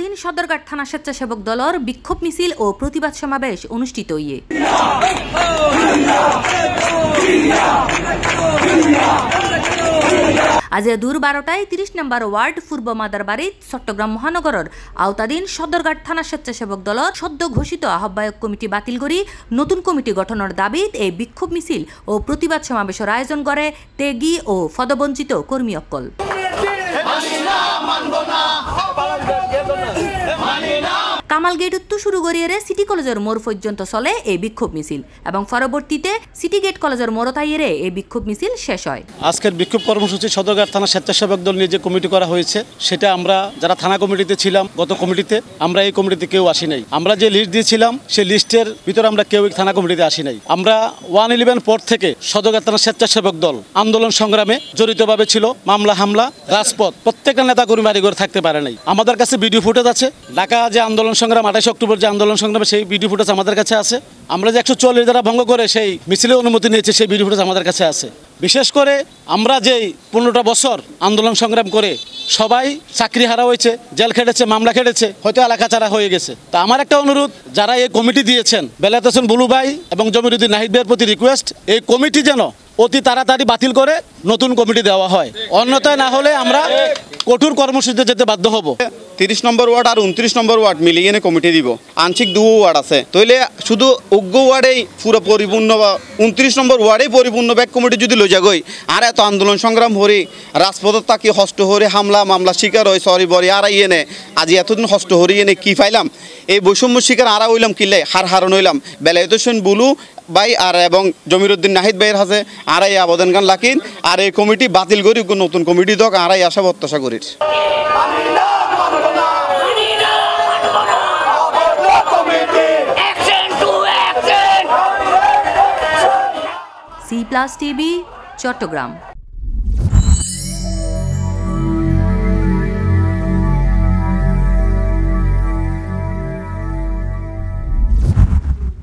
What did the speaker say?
আওতাধীন সদরঘাট থানা স্বেচ্ছাসেবক দলের বিক্ষোভ মিছিল ও প্রতিবাদ সমাবেশ অনুষ্ঠিত হইয়ে আজ দূর 12টায় 30 নম্বর ওয়ার্ড পূর্ব মাদারবাড়িত চট্টগ্রাম মহানগরের আওতাধীন সদরঘাট থানা স্বেচ্ছাসেবক দলের সদ্য ঘোষিত আহ্বায়ক কমিটি বাতিল করে নতুন কমিটি গঠনের দাবিত এই বিক্ষোভ মিছিল ও প্রতিবাদ সমাবেশের আয়োজন করে ত্যাগী ও পদবঞ্চিত কর্মী অক্কল। কামাল গেট উত্তর শুরু করিয়ে সিটি কলেজের মোড় পর্যন্ত চলে এই বিক্ষোভ মিছিল এবং পরবর্তীতে সিটি গেট কলেজের মোড় তাইয়ে এই বিক্ষোভ মিছিল শেষ হয়। আজকের বিক্ষোভ কর্মসূচি সদরঘাট থানা স্বেচ্ছাসেবক দল নিয়ে যে কমিটি করা হয়েছে সেটা আমরা যারা থানা কমিটিতে ছিলাম গত কমিটিতে আমরা এই কমিটিতে কেউ আসি নাই। আমরা যে লিস্ট দিয়েছিলাম সেই লিস্টের ভিতরে আমরা কেউ থানা কমিটিতে আসি নাই। আমরা 111 পর থেকে সদরঘাট থানা স্বেচ্ছাসেবক দল আন্দোলন সংগ্রামে জড়িতভাবে ছিল। মামলা হামলা রাজপথ প্রত্যেকটা নেতা কর্মী বাড়ি ঘরে থাকতে পারে নাই। আমাদের কাছে ভিডিও ফুটেজ আছে। ঢাকা যে আন্দোলন সংগ্রাম 28 অক্টোবর যে আন্দোলন সংগ্রামে সেই ভিডিও ফুটেজ আমাদের কাছে আছে। আমরা যে 144 যারা ভঙ্গ করে সেই মিছিলের অনুমতি নিয়েছে সেই ভিডিও ফুটেজ আমাদের কাছে আছে। বিশেষ করে আমরা যেই 15টা বছর আন্দোলন সংগ্রাম করে সবাই চাকরি হারা হয়েছে, জেল খেটেছে, মামলা খেটেছে, হয়তো এলাকা ছাড়া হয়ে গেছে। তা আমার একটা অনুরোধ, যারা এই কমিটি দিয়েছেন বেলায়েত হোসেন বুলু ভাই এবং জমিরুদ্দিন নাহিদ ভাইয়ের প্রতি রিকোয়েস্ট, এই কমিটি যেন অতি তাড়াতাড়ি বাতিল করে নতুন কমিটি দেওয়া হয়। অন্যথায় না হলে আমরা কঠোর কর্মসূচিতে যেতে বাধ্য হব। 30 নম্বর ওয়ার্ড আর 29 নম্বর ওয়ার্ড মিলিয়ে কমিটি দিব। আংশিক 2 ওয়ার্ড আছে, তাইলে শুধু উগ্র ওয়ার্ডেই পুরো পরিপূর্ণ বা 29 নম্বর ওয়ার্ডেই পরিপূর্ণ ব্যাক কমিটি যদি লই যাগই আর এত আন্দোলন সংগ্রাম হরে রাজপথত তাকি হস্ত হরে হামলা মামলা শিকার হয় সরি বরি আর ইয়েনে আজি এতদিন হস্ত হরি এনে কি পাইলাম এই বৈষম্য শিকার আরা হইলাম কিলে হারণ হইলাম। বেলায়েত হোসেন বুলু ভাই আর এবং জমিরুদ্দিন নাহিদ ভাইয়ের হাতে আরাই আবেদন গান লাখিন আর এই কমিটি বাতিল করি নতুন কমিটি দক আরাই আশা প্রত্যাশা করি। C+ TV Chittagong.